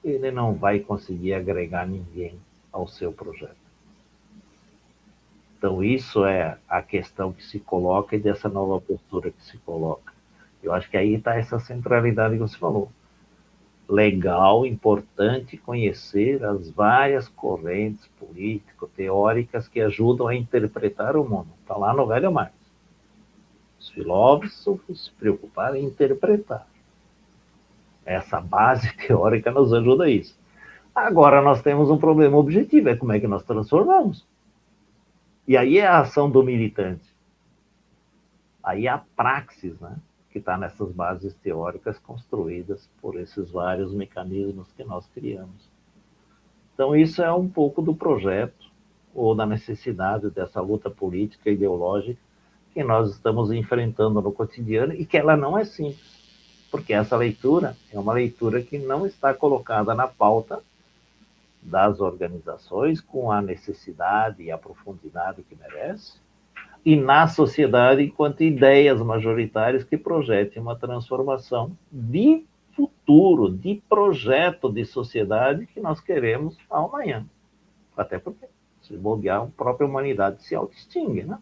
Ele não vai conseguir agregar ninguém ao seu projeto. Então, isso é a questão que se coloca e dessa nova postura que se coloca. Eu acho que aí está essa centralidade que você falou. Legal, importante conhecer as várias correntes político-teóricas que ajudam a interpretar o mundo. Está lá no Velho Marx. Os filósofos se preocuparam em interpretar. Essa base teórica nos ajuda a isso. Agora nós temos um problema objetivo, é como é que nós transformamos. E aí é a ação do militante. Aí é a praxis, né, que está nessas bases teóricas construídas por esses vários mecanismos que nós criamos. Então isso é um pouco do projeto, ou da necessidade dessa luta política e ideológica que nós estamos enfrentando no cotidiano e que ela não é simples. Porque essa leitura é uma leitura que não está colocada na pauta das organizações com a necessidade e a profundidade que merece, e na sociedade enquanto ideias majoritárias que projetem uma transformação de futuro, de projeto de sociedade que nós queremos amanhã. Até porque, se bobear, a própria humanidade se auto-extingue, né?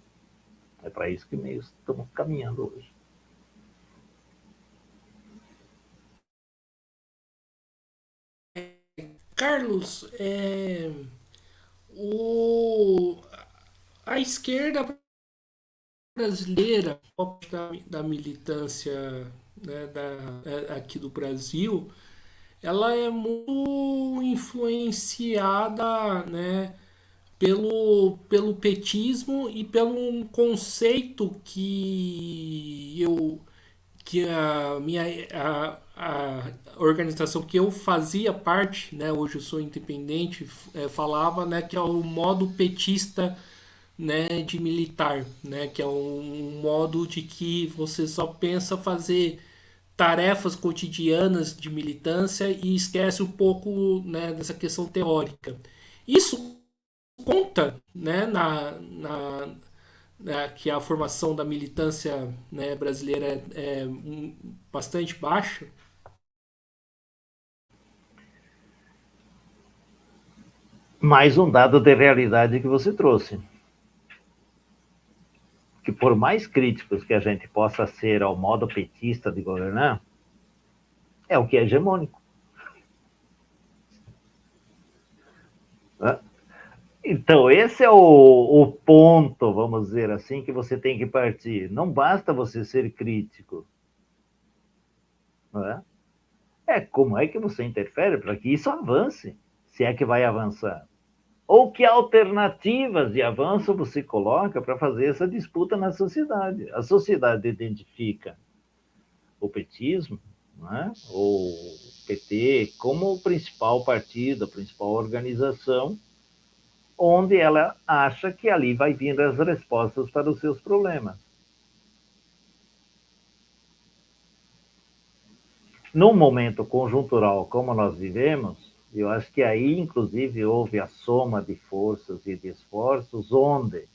É para isso que meio estamos caminhando hoje. Carlos, o, a esquerda brasileira, da militância, né, aqui do Brasil, ela é muito influenciada, né, pelo petismo e pelo um conceito que a organização que eu fazia parte, né, hoje eu sou independente, falava, né, que é o modo petista, né, de militar, né, que é um modo de que você só pensa fazer tarefas cotidianas de militância e esquece um pouco, né, dessa questão teórica. Isso conta, né, que a formação da militância, né, brasileira bastante baixa. Mais um dado de realidade que você trouxe. Que por mais críticos que a gente possa ser ao modo petista de governar, é o que é hegemônico. Né? Então, esse é o ponto, vamos dizer assim, que você tem que partir. Não basta você ser crítico. Não como é que você interfere para que isso avance, se é que vai avançar. Ou que alternativas de avanço você coloca para fazer essa disputa na sociedade. A sociedade identifica o petismo, né, ou PT, como o principal partido, a principal organização, onde ela acha que ali vai vir as respostas para os seus problemas. Num momento conjuntural como nós vivemos, eu acho que aí, inclusive, houve a soma de forças e de esforços, onde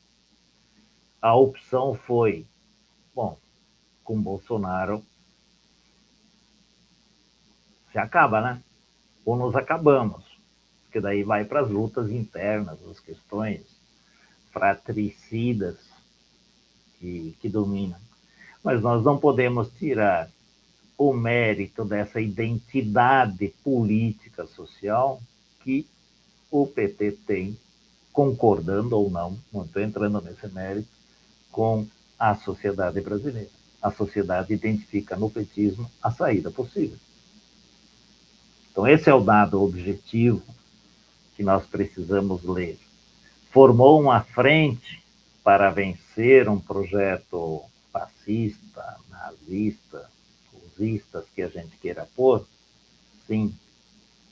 a opção foi, bom, com Bolsonaro se acaba, né? Ou nos acabamos, porque daí vai para as lutas internas, as questões fratricidas que dominam. Mas nós não podemos tirar o mérito dessa identidade política social que o PT tem, concordando ou não estou entrando nesse mérito, com a sociedade brasileira. A sociedade identifica no petismo a saída possível. Então, esse é o dado objetivo que nós precisamos ler. Formou uma frente para vencer um projeto fascista, nazista, rusistas que a gente queira pôr? Sim.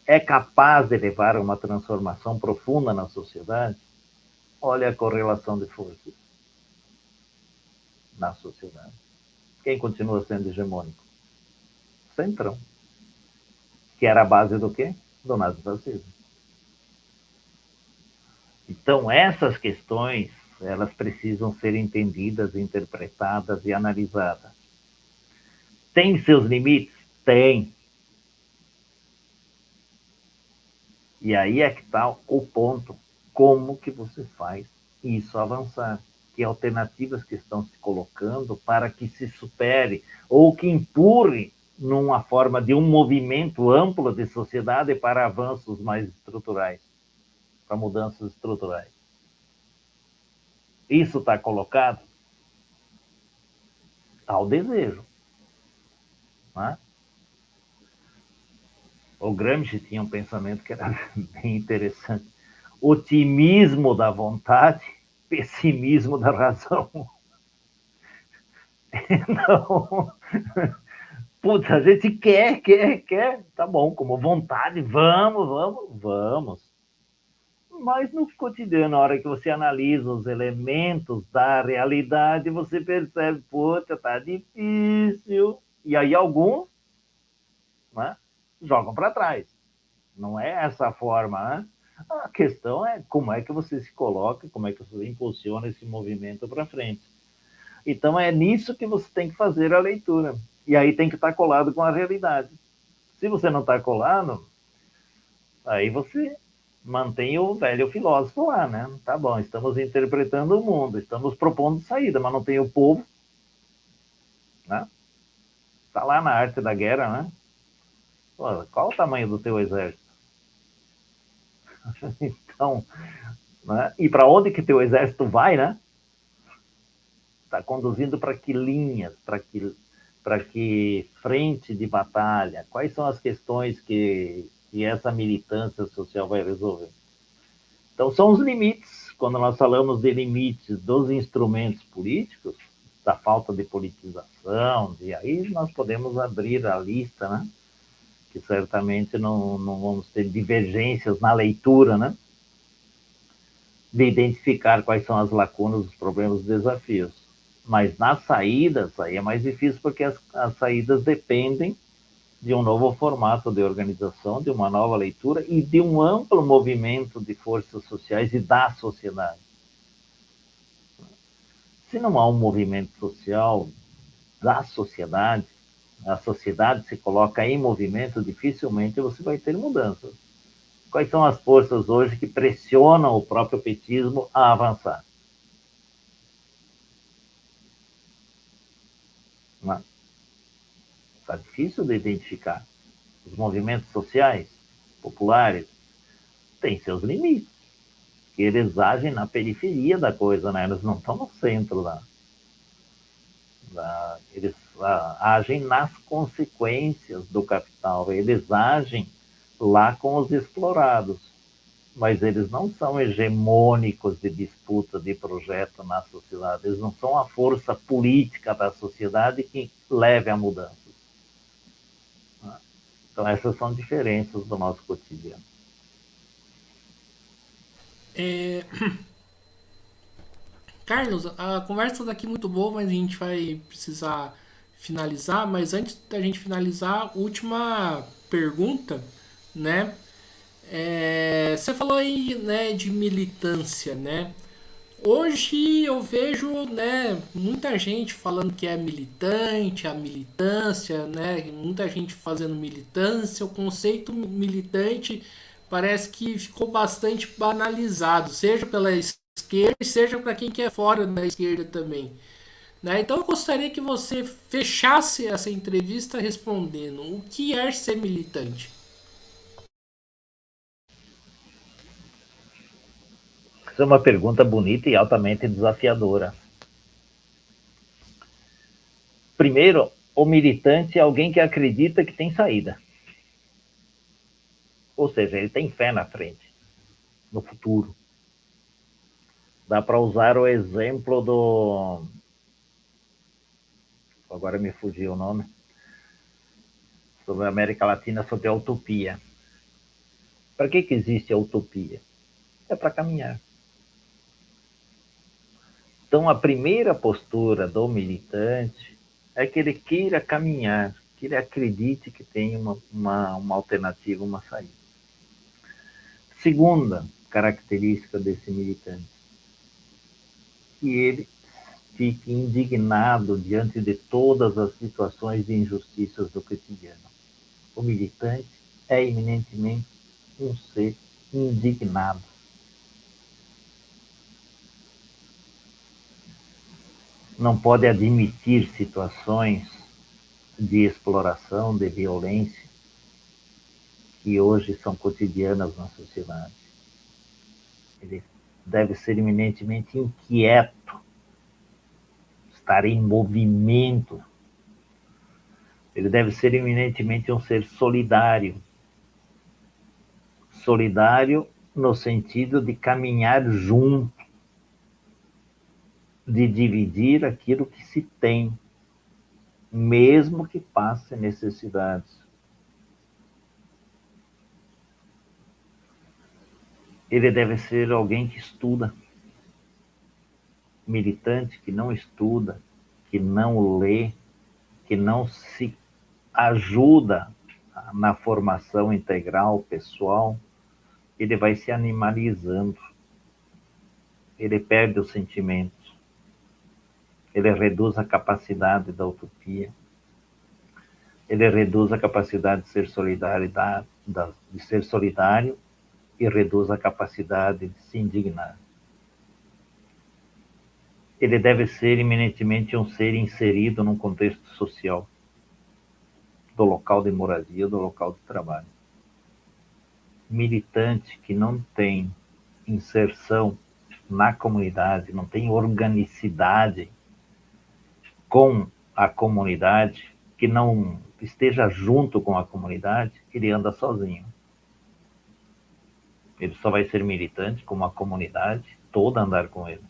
É capaz de levar a uma transformação profunda na sociedade? Olha a correlação de forças na sociedade. Quem continua sendo hegemônico? Centrão. Que era a base do quê? Do nazifascismo. Então, essas questões, elas precisam ser entendidas, interpretadas e analisadas. Tem seus limites? Tem. E aí é que está o ponto. Como que você faz isso avançar? Que alternativas que estão se colocando para que se supere ou que empurre numa forma de um movimento amplo de sociedade para avanços mais estruturais, para mudanças estruturais. Isso está colocado ao desejo. Né? O Gramsci tinha um pensamento que era bem interessante. Otimismo da vontade, pessimismo da razão. Não. Putz, a gente quer. Tá bom, como vontade, vamos. Mas no cotidiano, na hora que você analisa os elementos da realidade, você percebe, puta, tá difícil. E aí alguns, né, jogam para trás. Não é essa a forma, né? A questão é como é que você se coloca, como é que você impulsiona esse movimento para frente. Então é nisso que você tem que fazer a leitura. E aí tem que estar colado com a realidade. Se você não está colado, aí você mantém o velho filósofo lá, né? Tá bom, estamos interpretando o mundo, estamos propondo saída, mas não tem o povo, né? Tá lá na arte da guerra, né? Pô, qual o tamanho do teu exército? Então, né? E para onde que teu exército vai, né? Está conduzindo para que linhas, para que frente de batalha? Quais são as questões que essa militância social vai resolver? Então, são os limites. Quando nós falamos de limites dos instrumentos políticos, da falta de politização, e aí nós podemos abrir a lista, né? Que certamente não vamos ter divergências na leitura, né? De identificar quais são as lacunas, os problemas, os desafios. Mas nas saídas, aí é mais difícil porque as saídas dependem de um novo formato de organização, de uma nova leitura e de um amplo movimento de forças sociais e da sociedade. Se não há um movimento social da sociedade, a sociedade se coloca em movimento, dificilmente você vai ter mudanças. Quais são as forças hoje que pressionam o próprio petismo a avançar? Está difícil de identificar. Os movimentos sociais, populares, têm seus limites. Eles agem na periferia da coisa, né? Eles não estão no centro eles agem nas consequências do capital. Eles agem lá com os explorados, mas eles não são hegemônicos de disputa de projeto na sociedade. Eles não são a força política da sociedade que leve à mudança. Então, essas são diferenças do nosso cotidiano. É, Carlos, a conversa daqui é muito boa, mas a gente vai precisar finalizar. Mas antes da gente finalizar, última pergunta, né? Você falou aí, né, de militância, né? Hoje eu vejo, né, muita gente falando que é militante, a militância, né, muita gente fazendo militância. O conceito militante parece que ficou bastante banalizado, seja pela esquerda, seja para quem quer fora da esquerda também, né? Então eu gostaria que você fechasse essa entrevista respondendo o que é ser militante. Essa é uma pergunta bonita e altamente desafiadora. Primeiro, o militante é alguém que acredita que tem saída. Ou seja, ele tem fé na frente, no futuro. Dá para usar o exemplo do. Agora me fugiu o nome. Sobre a América Latina, sobre a utopia. Para que existe a utopia? É para caminhar. Então, a primeira postura do militante é que ele queira caminhar, que ele acredite que tem uma alternativa, uma saída. Segunda característica desse militante, que ele fique indignado diante de todas as situações de injustiças do cotidiano. O militante é eminentemente um ser indignado. Não pode admitir situações de exploração, de violência, que hoje são cotidianas na sociedade. Ele deve ser eminentemente inquieto, estar em movimento. Ele deve ser eminentemente um ser solidário. Solidário no sentido de caminhar junto, de dividir aquilo que se tem, mesmo que passe necessidades. Ele deve ser alguém que estuda, militante que não estuda, que não lê, que não se ajuda na formação integral pessoal, ele vai se animalizando, ele perde os sentimentos, ele reduz a capacidade da utopia, ele reduz a capacidade de ser solidário e reduz a capacidade de se indignar. Ele deve ser eminentemente um ser inserido num contexto social, do local de moradia, do local de trabalho. Militante que não tem inserção na comunidade, não tem organicidade com a comunidade, que não esteja junto com a comunidade, ele anda sozinho. Ele só vai ser militante como a comunidade toda andar com ele,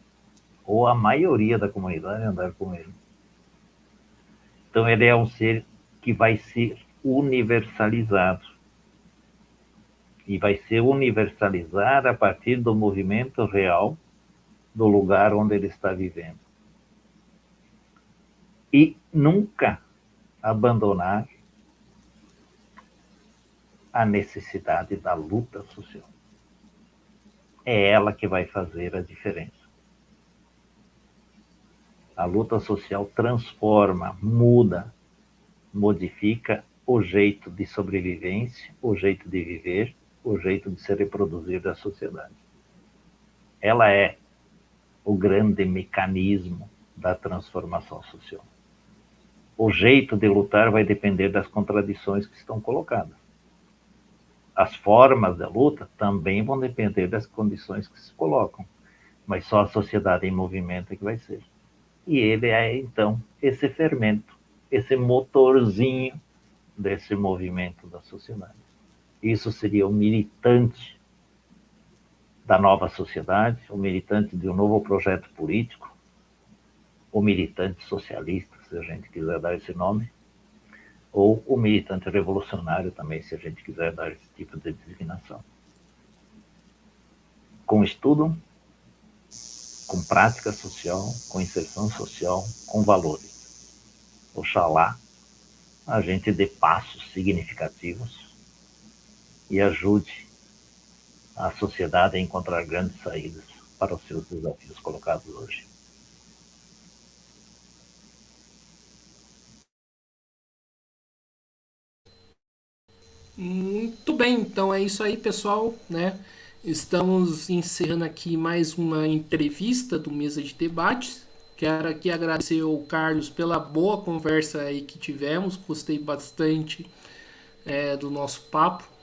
ou a maioria da comunidade andar com ele. Então ele é um ser que vai ser universalizado. E vai se universalizar a partir do movimento real do lugar onde ele está vivendo. E nunca abandonar a necessidade da luta social. É ela que vai fazer a diferença. A luta social transforma, muda, modifica o jeito de sobrevivência, o jeito de viver, o jeito de se reproduzir da sociedade. Ela é o grande mecanismo da transformação social. O jeito de lutar vai depender das contradições que estão colocadas. As formas da luta também vão depender das condições que se colocam, mas só a sociedade em movimento é que vai ser. E ele é, então, esse fermento, esse motorzinho desse movimento da sociedade. Isso seria o militante da nova sociedade, o militante de um novo projeto político, o militante socialista, se a gente quiser dar esse nome, ou o militante revolucionário também, se a gente quiser dar esse tipo de designação. Com estudo, com prática social, com inserção social, com valores. Oxalá a gente dê passos significativos e ajude a sociedade a encontrar grandes saídas para os seus desafios colocados hoje. Muito bem, então é isso aí, pessoal, né? Estamos encerrando aqui mais uma entrevista do Mesa de Debates. Quero aqui agradecer ao Carlos pela boa conversa aí que tivemos. Gostei bastante do nosso papo.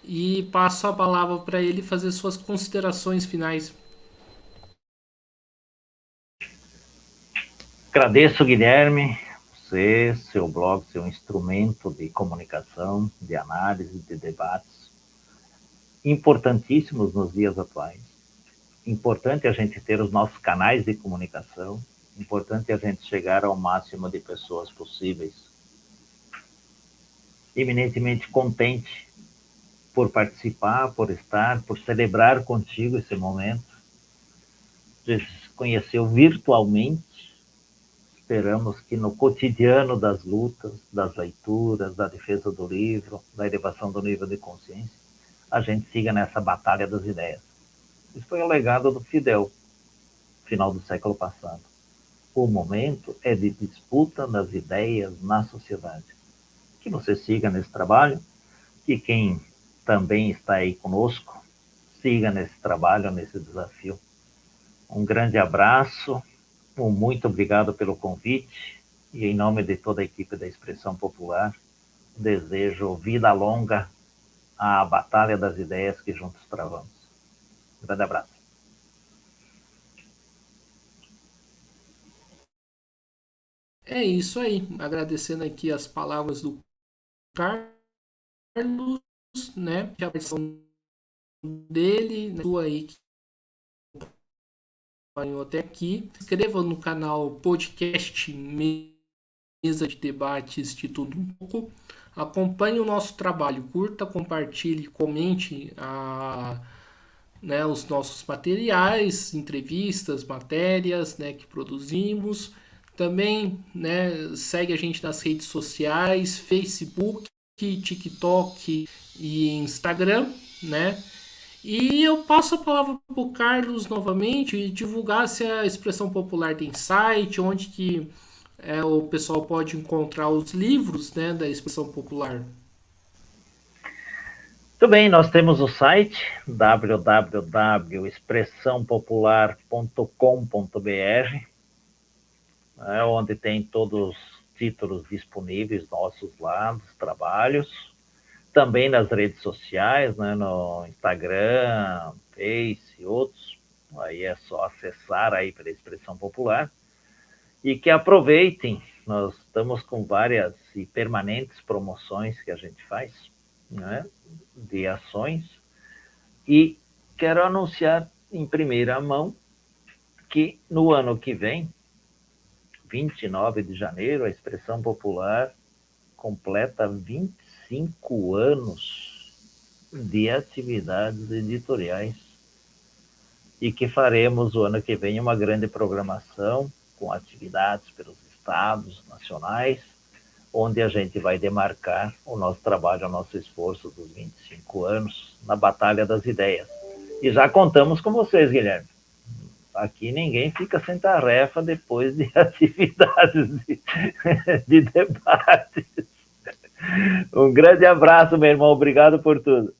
E passo a palavra para ele fazer suas considerações finais. Agradeço, Guilherme, você, seu blog, seu instrumento de comunicação, de análise, de debates, importantíssimos nos dias atuais. Importante a gente ter os nossos canais de comunicação, importante a gente chegar ao máximo de pessoas possíveis. Eminentemente contente por participar, por estar, por celebrar contigo esse momento. Você se conheceu virtualmente. Esperamos que no cotidiano das lutas, das leituras, da defesa do livro, da elevação do nível de consciência, a gente siga nessa batalha das ideias. Isso foi o legado do Fidel, final do século passado. O momento é de disputa das ideias na sociedade. Que você siga nesse trabalho, que quem também está aí conosco siga nesse trabalho, nesse desafio. Um grande abraço, muito obrigado pelo convite e em nome de toda a equipe da Expressão Popular, desejo vida longa à batalha das ideias que juntos travamos. Um grande abraço. É isso aí. Agradecendo aqui as palavras do Carlos, né? A participação dele, né, sua aí que acompanhou até aqui. Se inscreva no canal podcast Mesa de Debates de Tudo Um Pouco. Acompanhe o nosso trabalho, curta, compartilhe, comente os nossos materiais, entrevistas, matérias, né, que produzimos. Também, né, segue a gente nas redes sociais, Facebook, TikTok e Instagram, né? E eu passo a palavra para o Carlos novamente e divulgar se a Expressão Popular tem site, onde que o pessoal pode encontrar os livros, né, da Expressão Popular. Muito bem, nós temos o site www.expressãopopular.com.br, onde tem todos os títulos disponíveis nossos lá, dos trabalhos. Também nas redes sociais, né, no Instagram, Face e outros. Aí é só acessar aí para a Expressão Popular. E que aproveitem, nós estamos com várias e permanentes promoções que a gente faz, né, de ações. E quero anunciar em primeira mão que no ano que vem, 29 de janeiro, a Expressão Popular completa 25 anos de atividades editoriais e que faremos o ano que vem uma grande programação com atividades pelos estados nacionais, onde a gente vai demarcar o nosso trabalho, o nosso esforço dos 25 anos na Batalha das Ideias. E já contamos com vocês, Guilherme. Aqui ninguém fica sem tarefa depois de atividades de debate. Um grande abraço, meu irmão. Obrigado por tudo.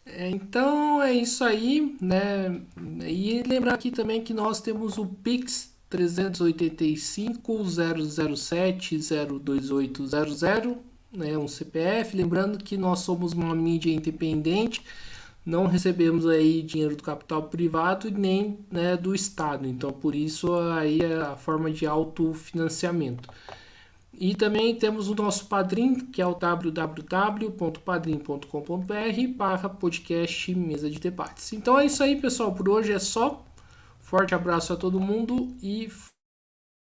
Então é isso aí, né? E lembrar aqui também que nós temos o Pix 385-007-02800, né? Um CPF. Lembrando que nós somos uma mídia independente, não recebemos aí dinheiro do capital privado nem, né, do Estado. Então por isso aí é a forma de autofinanciamento. E também temos o nosso Padrim, que é o www.padrim.com.br/podcast Mesa de Debates. Então é isso aí, pessoal. Por hoje é só. Forte abraço a todo mundo e